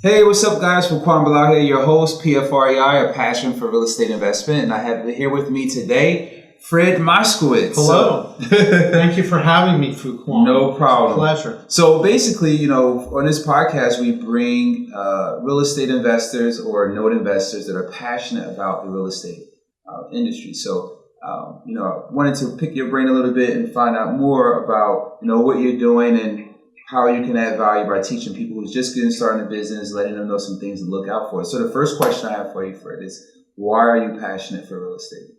Hey, what's up, guys? Raquan Bilal here, your host, PFREI, a passion for real estate investment. And I have here with me today, Fred Moscowitz. Hello. Thank you for having me, Fuquan. No problem. It's a pleasure. So basically, on this podcast, we bring real estate investors or note investors that are passionate about the real estate industry. So, I wanted to pick your brain a little bit and find out more about, what you're doing and how you can add value by teaching people who's just getting started in business, letting them know some things to look out for. So the first question I have for you, Fred, is why are you passionate for real estate?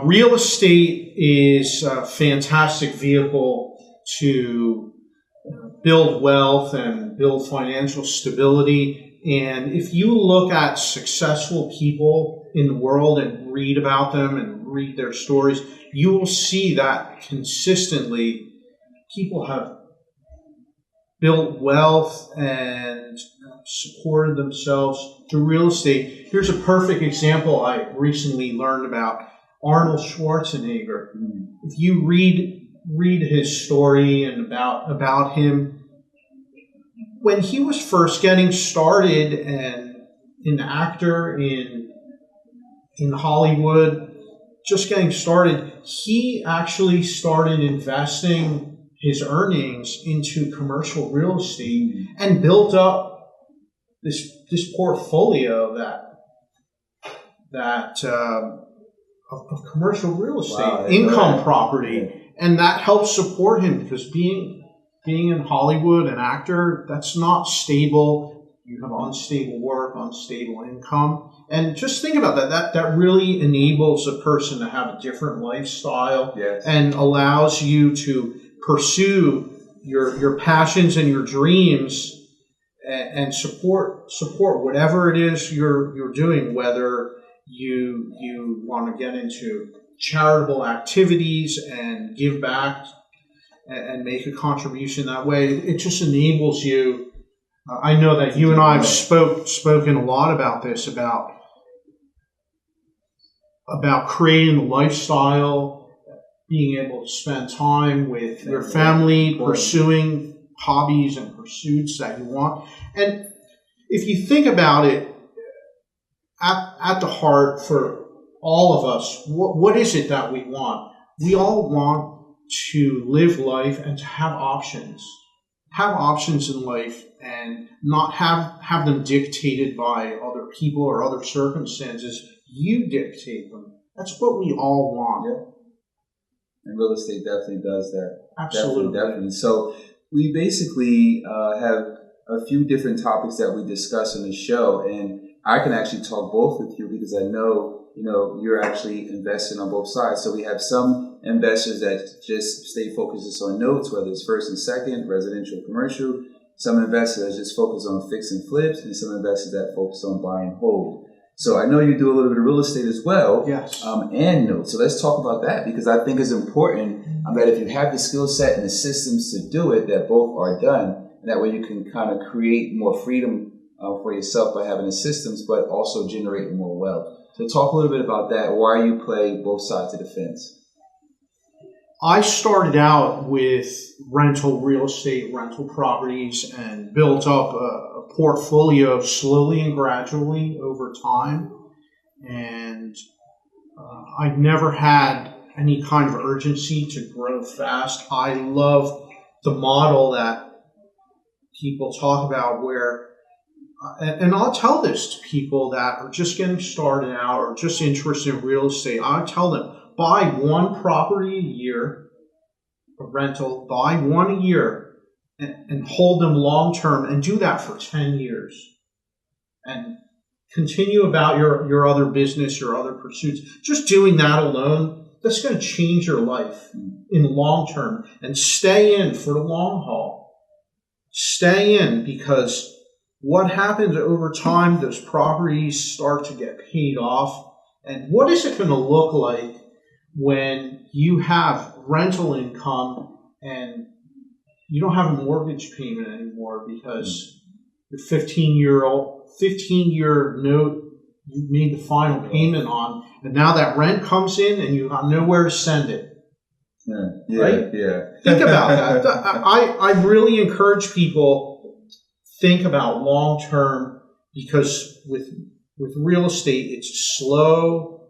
Real estate is a fantastic vehicle to build wealth and build financial stability. And if you look at successful people in the world and read about them and read their stories, you will see that consistently people have built wealth and supported themselves through real estate. Here's a perfect example I recently learned about. Arnold Schwarzenegger. If you read his story and about him, when he was first getting started and an actor in Hollywood, just getting started, he actually started investing his earnings into commercial real estate and built up this portfolio of commercial real estate, income property, and that helps support him because being in Hollywood, an actor, that's not stable. You have unstable work, unstable income. And just think about that. That really enables a person to have a different lifestyle and allows you to pursue your passions and your dreams and support whatever it is you're doing, whether you want to get into charitable activities and give back and make a contribution that way. It just enables you. I know that you and I have spoken a lot about this, about creating a lifestyle, being able to spend time with your family, pursuing hobbies and pursuits that you want. And if you think about it, at the heart for all of us, what is it that we want? We all want to live life and to have options. Have options in life and not have them dictated by other people or other circumstances. You dictate them. That's what we all want. Yeah. And real estate definitely does that. Absolutely. Definitely. So we basically have a few different topics that we discuss on the show, and I can actually talk both with you because I know, you're actually investing on both sides. So we have some investors that just stay focused on notes, whether it's first and second, residential, commercial. Some investors that just focus on fix and flips, and some investors that focus on buy and hold. So I know you do a little bit of real estate as well, yes, and notes. So let's talk about that because I think it's important that if you have the skill set and the systems to do it, that both are done. And that way you can kind of create more freedom for yourself by having the systems, but also generate more wealth. So talk a little bit about that, why you play both sides of the fence. I started out with rental real estate, rental properties, and built up a portfolio slowly and gradually over time. And I've never had any kind of urgency to grow fast. I love the model that people talk about where, and I'll tell this to people that are just getting started out or just interested in real estate. I tell them, buy one property a year, a rental, buy one a year and hold them long term and do that for 10 years. And continue about your other business, your other pursuits. Just doing that alone, that's going to change your life in the long term. And stay in for the long haul. Stay in because what happens over time, those properties start to get paid off. And what is it going to look like when you have rental income and you don't have a mortgage payment anymore because your 15-year note you made the final payment on, and now that rent comes in and you have nowhere to send it. Right? Yeah. Think about that. I really encourage people, think about long term, because with real estate, it's slow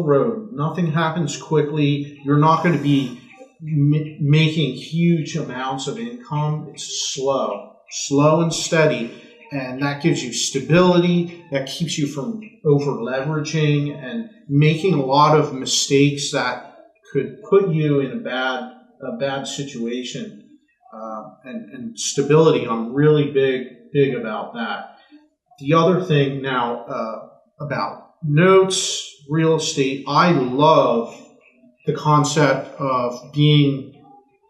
road. Nothing happens quickly. You're not going to be making huge amounts of income. It's slow and steady. And that gives you stability. That keeps you from over leveraging and making a lot of mistakes that could put you in a bad situation. And stability, I'm really big about that. The other thing now about notes, real estate, I love the concept of being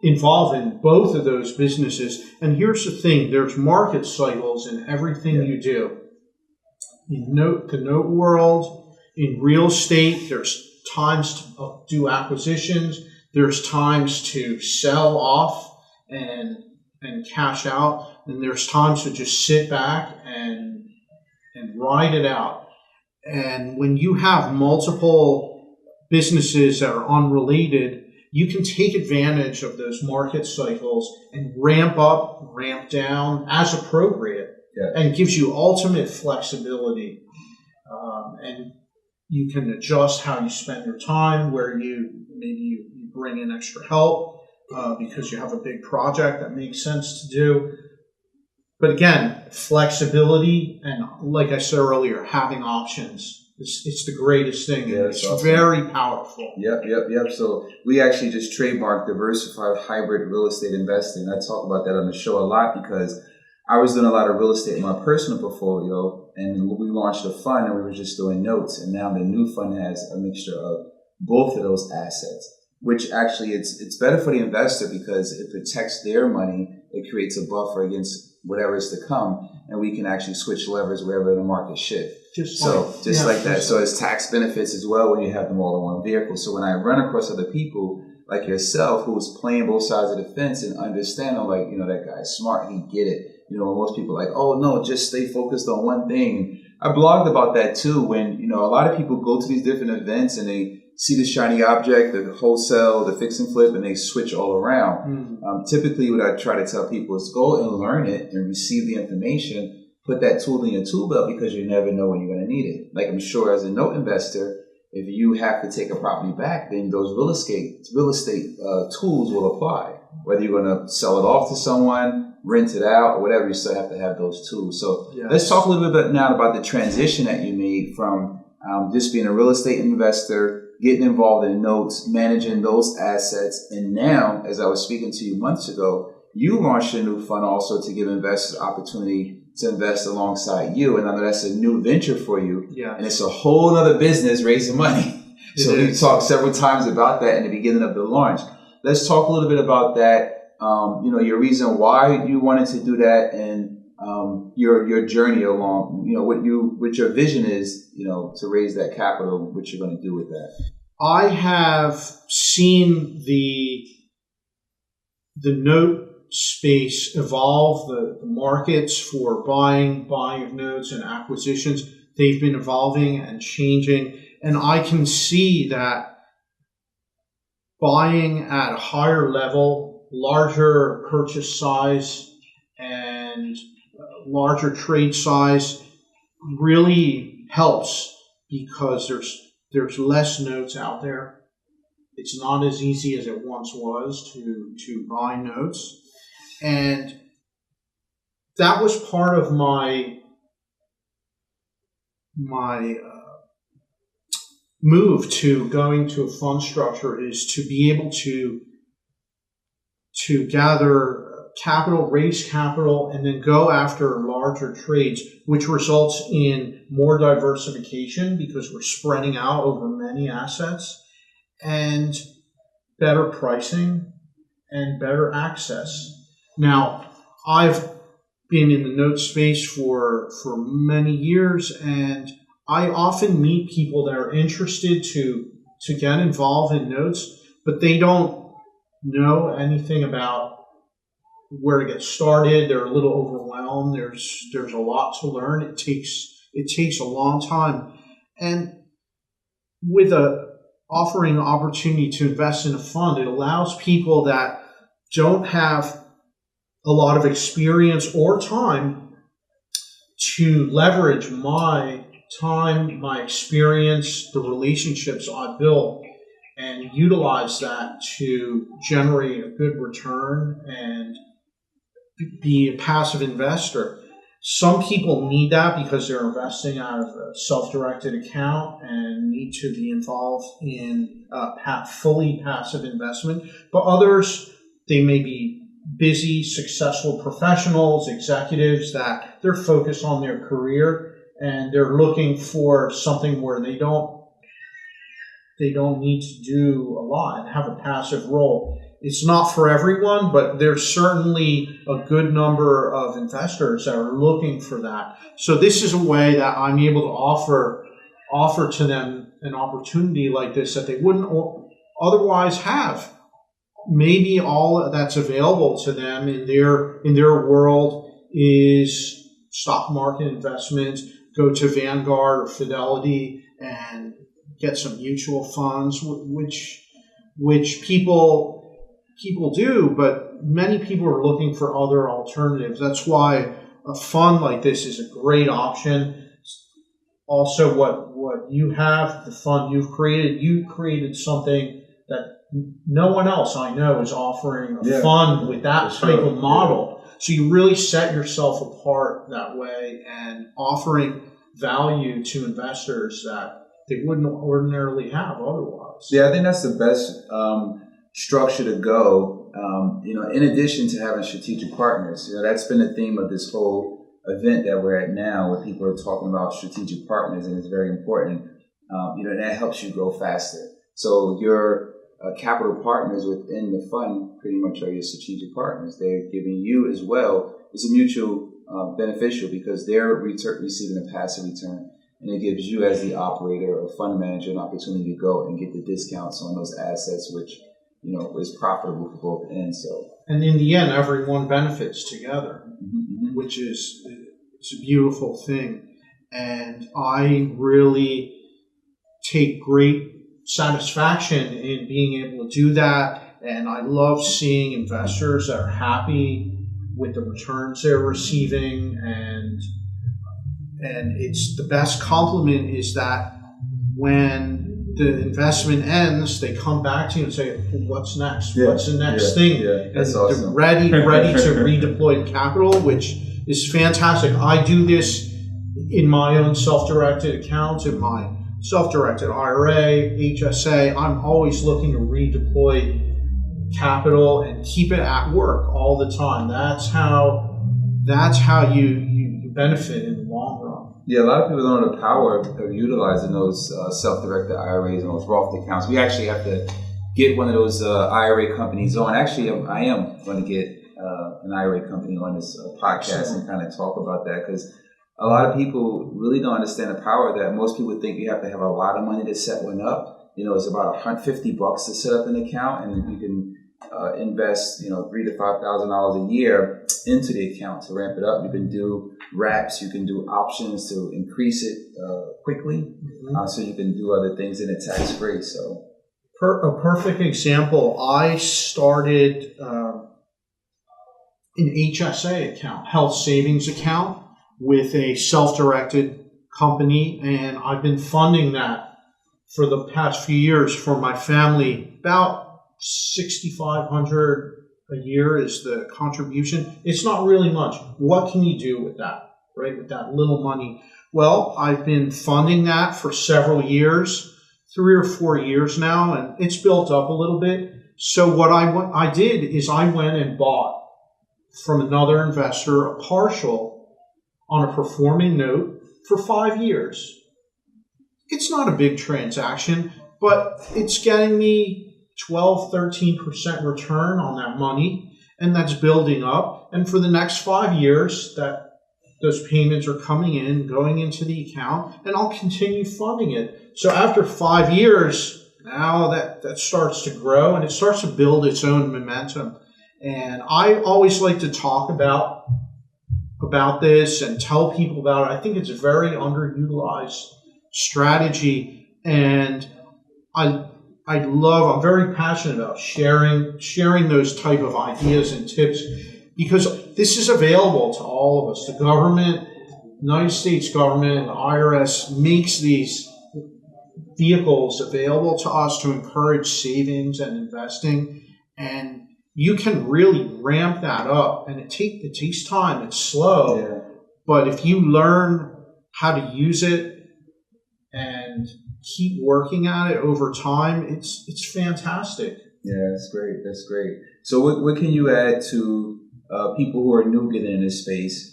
involved in both of those businesses. And here's the thing, there's market cycles in everything you do. In the note world, in real estate, there's times to do acquisitions, there's times to sell off and cash out, and there's times to just sit back and ride it out. And when you have multiple businesses that are unrelated, you can take advantage of those market cycles and ramp up, ramp down as appropriate, and gives you ultimate flexibility. And you can adjust how you spend your time, where you bring in extra help because you have a big project that makes sense to do. But again, flexibility and, like I said earlier, having options. It's the greatest thing. Yeah, it's awesome. very powerful. Yep. So we actually just trademarked diversified hybrid real estate investing. I talk about that on the show a lot because I was doing a lot of real estate in my personal portfolio, and we launched a fund and we were just doing notes. And now the new fund has a mixture of both of those assets, which actually it's better for the investor because it protects their money. It creates a buffer against whatever is to come, and we can actually switch levers wherever the market shifts. Just like that. So it's tax benefits as well when you have them all in one vehicle. So when I run across other people like yourself who's playing both sides of the fence and understand, I'm like, that guy's smart, he get it. Most people are like, oh no, just stay focused on one thing. I blogged about that too when, a lot of people go to these different events and they see the shiny object, the wholesale, the fix and flip, and they switch all around. Typically what I try to tell people is go and learn it and receive the information. Put that tool in your tool belt because you never know when you're going to need it. Like I'm sure as a note investor, if you have to take a property back, then those real estate tools will apply. Whether you're going to sell it off to someone, rent it out, or whatever, you still have to have those tools. So Let's talk a little bit now about the transition that you made from just being a real estate investor, getting involved in notes, managing those assets, and now, as I was speaking to you months ago, you launched a new fund also to give investors opportunity to invest alongside you. And I know that's a new venture for you. Yeah. And it's a whole other business raising money. So we talked several times about that in the beginning of the launch. Let's talk a little bit about that. Your reason why you wanted to do that and your journey along, what your vision is, to raise that capital, what you're going to do with that. I have seen the note space evolve, the markets for buying of notes and acquisitions. They've been evolving and changing, and I can see that buying at a higher level, larger purchase size and larger trade size really helps because there's less notes out there. It's not as easy as it once was to buy notes. And that was part of my move to going to a fund structure, is to be able to gather capital, raise capital, and then go after larger trades, which results in more diversification because we're spreading out over many assets, and better pricing and better access. Now, I've been in the note space for many years, and I often meet people that are interested to get involved in notes, but they don't know anything about where to get started. They're a little overwhelmed. There's a lot to learn. It takes a long time. And with offering an opportunity to invest in a fund, it allows people that don't have a lot of experience or time to leverage my time, my experience, the relationships I built, and utilize that to generate a good return and be a passive investor. Some people need that because they're investing out of a self-directed account and need to be involved in fully passive investment. But others, they may be busy, successful professionals, executives that they're focused on their career and they're looking for something where they don't need to do a lot and have a passive role. It's not for everyone, but there's certainly a good number of investors that are looking for that. So this is a way that I'm able to offer to them an opportunity like this that they wouldn't otherwise have. Maybe all that's available to them in their world is stock market investments, go to Vanguard or Fidelity and get some mutual funds, which people do, but many people are looking for other alternatives. That's why a fund like this is a great option. Also, what you have, the fund you created something that no one else I know is offering a fund with that type of model. Yeah. So you really set yourself apart that way and offering value to investors that they wouldn't ordinarily have otherwise. Yeah, I think that's the best structure to go. In addition to having strategic partners, that's been the theme of this whole event that we're at now, where people are talking about strategic partners, and it's very important. That helps you grow faster. So your capital partners within the fund pretty much are your strategic partners. They're giving you as well. It's a mutual beneficial because they're receiving a passive return. And it gives you as the operator or fund manager an opportunity to go and get the discounts on those assets, which, is profitable for both ends. So, and in the end, everyone benefits together, which is it's a beautiful thing. And I really take great satisfaction in being able to do that. And I love seeing investors that are happy with the returns they're receiving, and it's the best compliment is that when the investment ends, they come back to you and say, "What's next? What's the next thing?" Yeah, that's awesome. They're ready to redeploy capital, which is fantastic. I do this in my own self-directed accounts, in my self-directed IRA, HSA. I'm always looking to redeploy capital and keep it at work all the time. That's how you benefit in the long run. Yeah, a lot of people don't know the power of utilizing those self-directed IRAs and those Roth accounts. We actually have to get one of those IRA companies on. Actually, I am going to get an IRA company on this podcast and kind of talk about that, because a lot of people really don't understand the power that most people think you have to have a lot of money to set one up. It's about $150 to set up an account, and you can invest, $3,000 to $5,000 a year into the account to ramp it up. You can do wraps, you can do options to increase it quickly, so you can do other things in it tax free. So, a perfect example. I started an HSA account, health savings account, with a self-directed company, and I've been funding that for the past few years for my family. About $6,500 a year is the contribution. It's not really much. What can you do with that, right? With that little money? Well, I've been funding that for several years, 3 or 4 years now, and it's built up a little bit. So what I did is I went and bought from another investor a partial on a performing note for 5 years. It's not a big transaction, but it's getting me 12, 13% return on that money, and that's building up. And for the next 5 years, that those payments are coming in, going into the account, and I'll continue funding it. So after 5 years, now that starts to grow, and it starts to build its own momentum. And I always like to talk about this and tell people about it. I think it's a very underutilized strategy, and I'm very passionate about sharing those type of ideas and tips because this is available to all of us. The government, United States government, the IRS makes these vehicles available to us to encourage savings and investing, and you can really ramp that up. And it takes time. It's slow, but if you learn how to use it and keep working at it over time, it's fantastic. Yeah, that's great. That's great. So what can you add to people who are new getting in this space?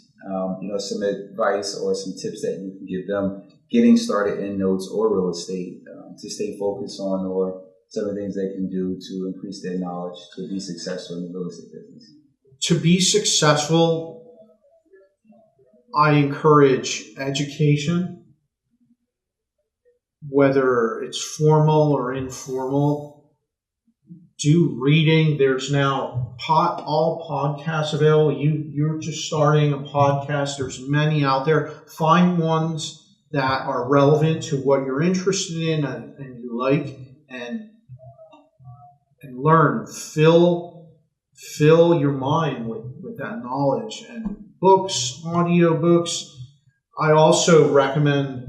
Some advice or some tips that you can give them getting started in notes or real estate to stay focused on, or some of the things they can do to increase their knowledge to be successful in the real estate business. To be successful, I encourage education, whether it's formal or informal. Do reading. There's now all podcasts available. You're just starting a podcast. There's many out there. Find ones that are relevant to what you're interested in and you like, and learn. Fill your mind with that knowledge. And books, audio books. I also recommend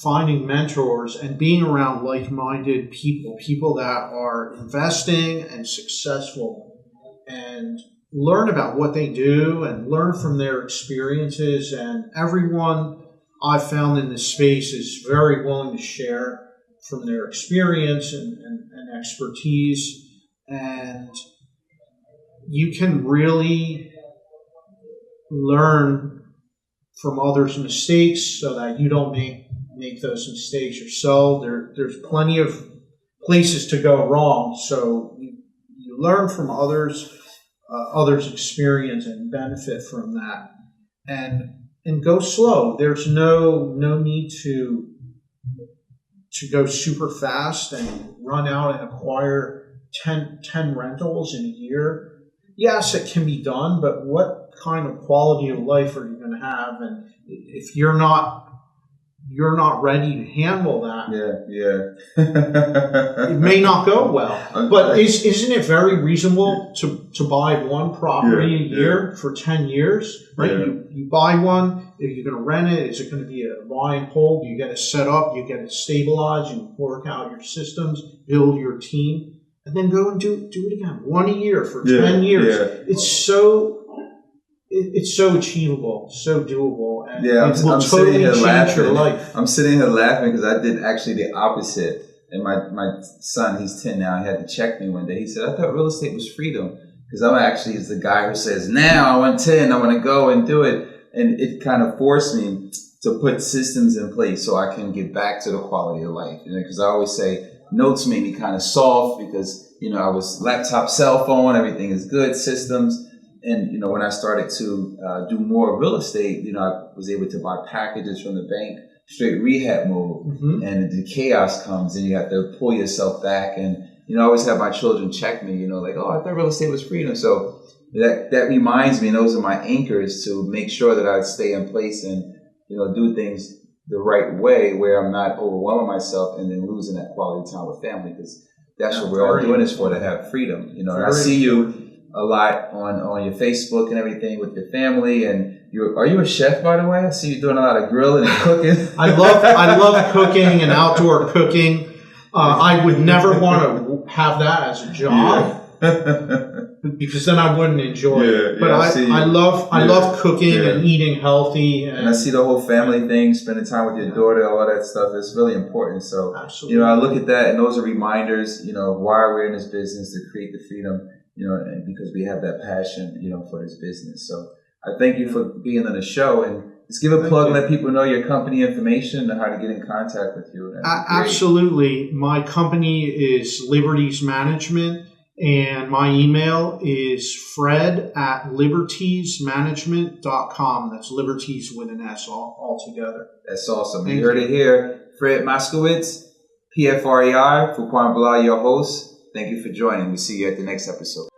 finding mentors and being around like-minded people that are investing and successful, and learn about what they do and learn from their experiences. And everyone I've found in this space is very willing to share from their experience and expertise, and you can really learn from others' mistakes so that you don't make those mistakes yourself. There's plenty of places to go wrong, so you learn from others' experience and benefit from that, and go slow. There's no need to go super fast and run out and acquire 10 rentals in a year. Yes, it can be done, but what kind of quality of life are you going to have? And if you're not ready to handle that, it may not go well. But isn't it very reasonable to buy one property a year for 10 years? Right? Yeah. You buy one, if you're going to rent it, is it going to be a buy and hold? You get it set up, you get it stabilized, you work out your systems, build your team, and then go and do it again. One a year for 10 years. Yeah. It's so achievable, so doable, and it will totally change your life. I'm sitting here laughing because I did actually the opposite. And my son, he's 10 now, he had to check me one day. He said, I thought real estate was freedom. Because I'm actually the guy who says, now I want 10, I want to go and do it. And it kind of forced me to put systems in place so I can get back to the quality of life. Because I always say, notes made me kind of soft because, I was laptop, cell phone, everything is good, systems. And, when I started to do more real estate, I was able to buy packages from the bank, straight rehab mode. Mm-hmm. And the chaos comes and you have to pull yourself back. And, I always have my children check me, like, oh, I thought real estate was freedom. So that reminds me, and those are my anchors to make sure that I stay in place and, do things the right way where I'm not overwhelming myself and then losing that quality time with family, because that's what we're all doing this for, to have freedom. And I see you a lot on your Facebook and everything with your family. And are you a chef, by the way? I see you doing a lot of grilling and cooking. I love cooking and outdoor cooking. I would never want to have that as a job because then I wouldn't enjoy it. But I love cooking and eating healthy. And I see the whole family thing, spending time with your daughter, all that stuff is really important. So, absolutely. I look at that, and those are reminders, why we're in this business, to create the freedom, and because we have that passion, for this business. So I thank you for being on the show, and just give a plug and let people know your company information and how to get in contact with you. Absolutely. My company is Liberties Management, and my email is fred@libertiesmanagement.com. That's Liberties with an S all together. That's awesome. You heard it here. Fred Moscowitz, PFREI, Fuquan Bilal, your host. Thank you for joining. We'll see you at the next episode.